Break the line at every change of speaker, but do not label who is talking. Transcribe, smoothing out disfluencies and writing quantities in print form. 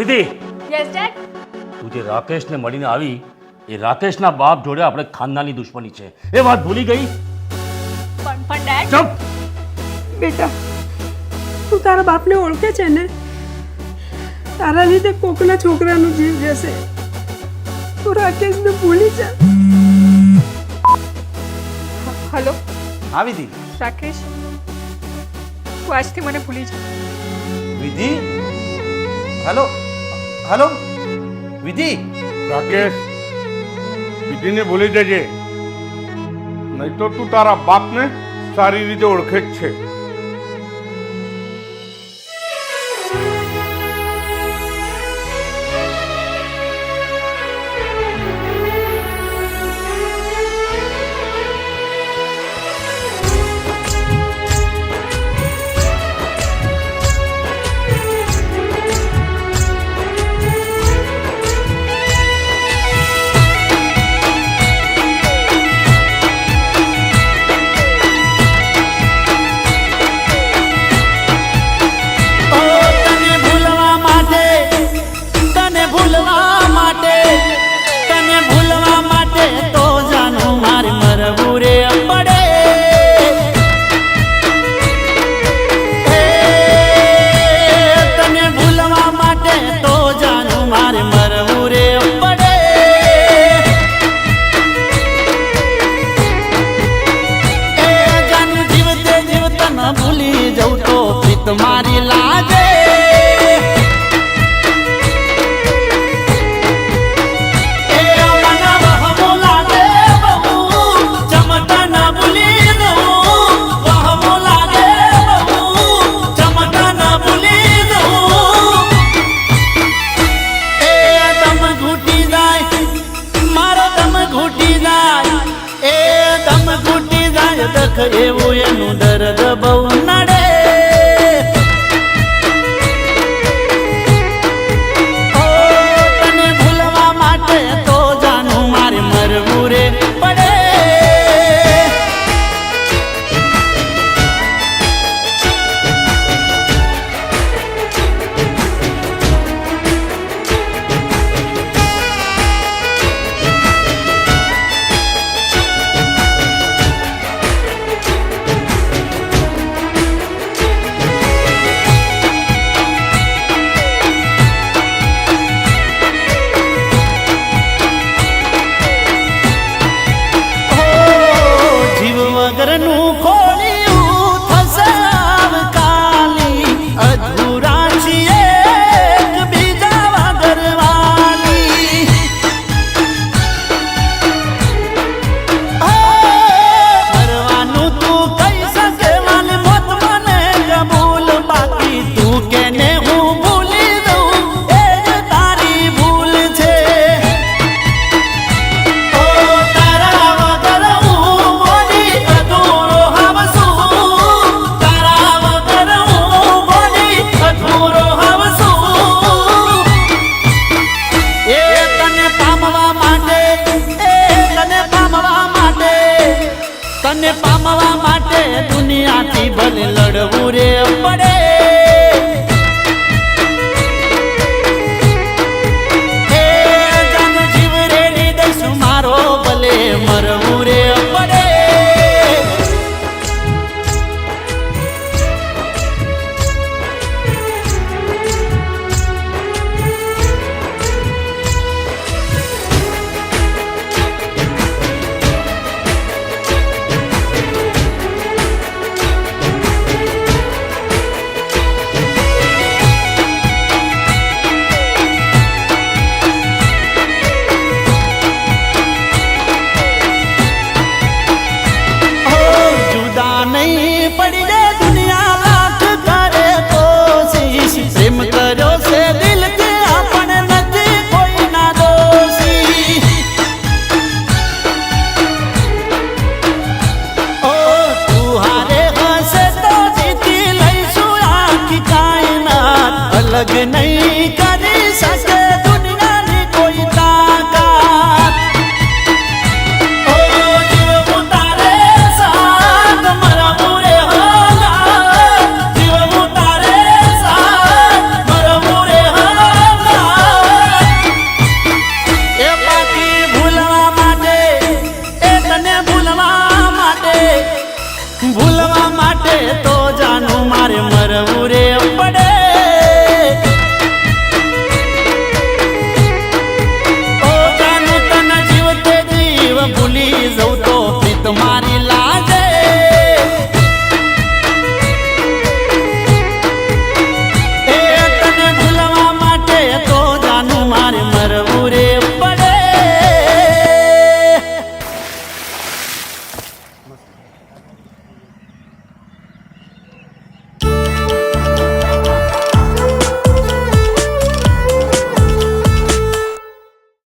વિધિ,
yes dead.
તું જે રાકેશને મળીને આવી એ રાકેશના બાપ જોડે આપણે ખાનદાની દુશ્મની છે એ વાત ભૂલી ગઈ?
પણ ડેડ,
ચૂપ.
બેટા તું તારા બાપને ઓળખે છે ને? તારા લીધે કોકના છોકરાનું જીવ જશે. તું રાકેશને ભૂલી જા.
હલો
હા વિધિ.
રાકેશ, તું આજથી મને ભૂલી જા.
વિધિ, હેલો હેલો વિધિ.
રાકેશ, વિધિને ભૂલી જજે, નહીં તો તું તારા બાપને સારી રીતે ઓળખે જ છે.
तुम्हारी लाजे એવું એનું દર્દ બહુ નડે. તને ભૂલવા માટે તો જાનું મારે મરવું રે પડે. વગરનું ખોલ્યું થશે આવકાલી, અધૂરા છીએ બીજા વગરવાલી. મરવાનું તું કહી શકે મારી મોત મને કબૂલ, બાકી તું કેને હું ભૂલી દઉં એ જ તારી ભૂલ છે. તને પામવા માટે દુનિયાથી ભલે લડવું રે